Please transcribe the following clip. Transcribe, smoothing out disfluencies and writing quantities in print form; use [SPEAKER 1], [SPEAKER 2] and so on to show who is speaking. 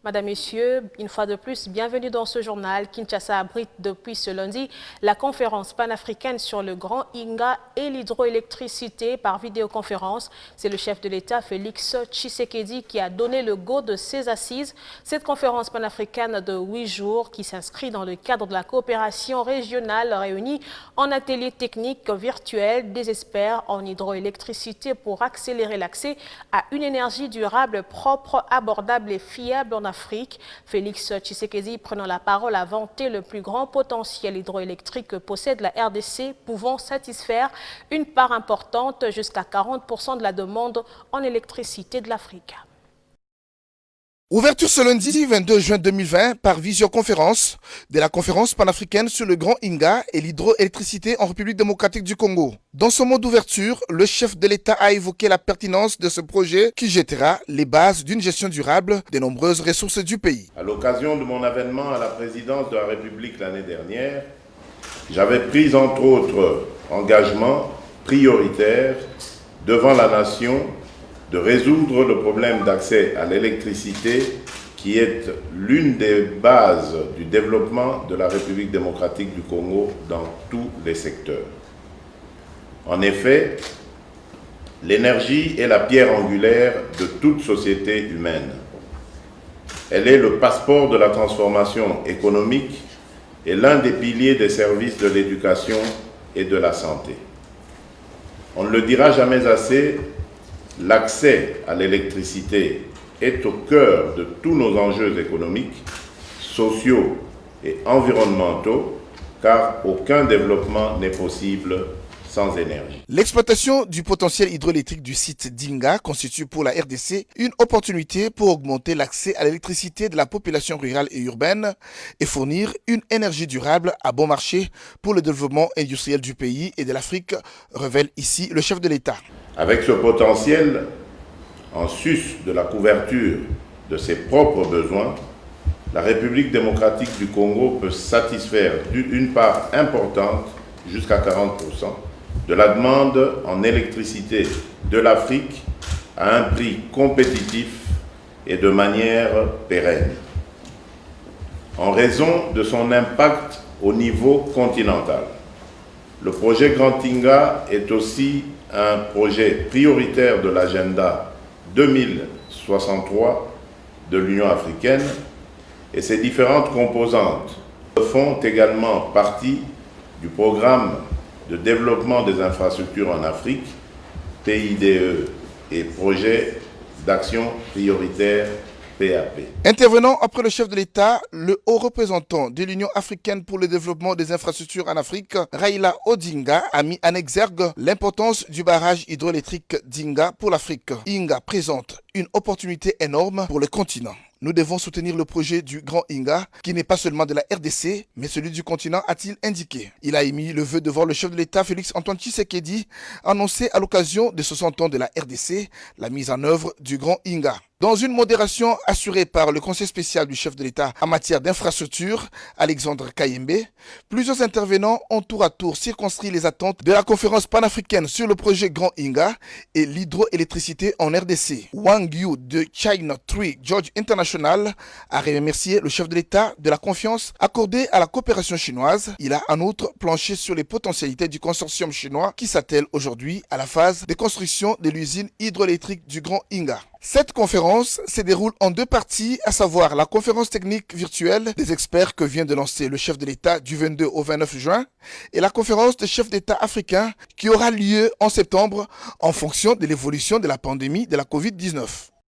[SPEAKER 1] Madame, Messieurs, une fois de plus, bienvenue dans ce journal. Kinshasa abrite depuis ce lundi la conférence panafricaine sur le Grand Inga et l'hydroélectricité par vidéoconférence. C'est le chef de l'État, Félix Tshisekedi, qui a donné le go de ses assises. Cette conférence panafricaine de 8 jours qui s'inscrit dans le cadre de la coopération régionale réunie en atelier technique virtuel des experts en hydroélectricité pour accélérer l'accès à une énergie durable, propre, abordable et fiable en Afrique. Félix Tshisekedi, prenant la parole, a vanté le plus grand potentiel hydroélectrique que possède la RDC, pouvant satisfaire une part importante, jusqu'à 40% de la demande en électricité de l'Afrique.
[SPEAKER 2] Ouverture ce lundi 22 juin 2020 par visioconférence de la conférence panafricaine sur le Grand Inga et l'hydroélectricité en République démocratique du Congo. Dans son mot d'ouverture, le chef de l'État a évoqué la pertinence de ce projet qui jettera les bases d'une gestion durable des nombreuses ressources du pays.
[SPEAKER 3] À l'occasion de mon avènement à la présidence de la République l'année dernière, j'avais pris entre autres engagements prioritaires devant la nation de résoudre le problème d'accès à l'électricité qui est l'une des bases du développement de la République démocratique du Congo dans tous les secteurs. En effet, l'énergie est la pierre angulaire de toute société humaine. Elle est le passeport de la transformation économique et l'un des piliers des services de l'éducation et de la santé. On ne le dira jamais assez, l'accès à l'électricité est au cœur de tous nos enjeux économiques, sociaux et environnementaux, car aucun développement n'est possible sans énergie.
[SPEAKER 2] L'exploitation du potentiel hydroélectrique du site d'Inga constitue pour la RDC une opportunité pour augmenter l'accès à l'électricité de la population rurale et urbaine et fournir une énergie durable à bon marché pour le développement industriel du pays et de l'Afrique, révèle ici le chef de l'État.
[SPEAKER 3] Avec ce potentiel, en sus de la couverture de ses propres besoins, la République démocratique du Congo peut satisfaire une part importante, jusqu'à 40%, de la demande en électricité de l'Afrique à un prix compétitif et de manière pérenne. En raison de son impact au niveau continental, le projet Grand Inga est aussi un projet prioritaire de l'agenda 2063 de l'Union africaine et ses différentes composantes font également partie du programme de développement des infrastructures en Afrique, PIDE et projet d'action prioritaire PAP.
[SPEAKER 2] Intervenant après le chef de l'État, le haut représentant de l'Union africaine pour le développement des infrastructures en Afrique, Raila Odinga, a mis en exergue l'importance du barrage hydroélectrique d'Inga pour l'Afrique. Inga présente une opportunité énorme pour le continent. Nous devons soutenir le projet du Grand Inga, qui n'est pas seulement de la RDC, mais celui du continent, a-t-il indiqué. Il a émis le vœu de voir le chef de l'État, Félix Antoine Tshisekedi, annoncer à l'occasion des 60 ans de la RDC la mise en œuvre du Grand Inga. Dans une modération assurée par le conseil spécial du chef de l'État en matière d'infrastructure, Alexandre Kayembe, plusieurs intervenants ont tour à tour circonscrit les attentes de la conférence panafricaine sur le projet Grand Inga et l'hydroélectricité en RDC. Wang Yu de China Tree George International a remercié le chef de l'État de la confiance accordée à la coopération chinoise. Il a en outre planché sur les potentialités du consortium chinois qui s'attelle aujourd'hui à la phase de construction de l'usine hydroélectrique du Grand Inga. Cette conférence se déroule en deux parties, à savoir la conférence technique virtuelle des experts que vient de lancer le chef de l'État du 22 au 29 juin et la conférence des chefs d'État africains qui aura lieu en septembre en fonction de l'évolution de la pandémie de la Covid-19.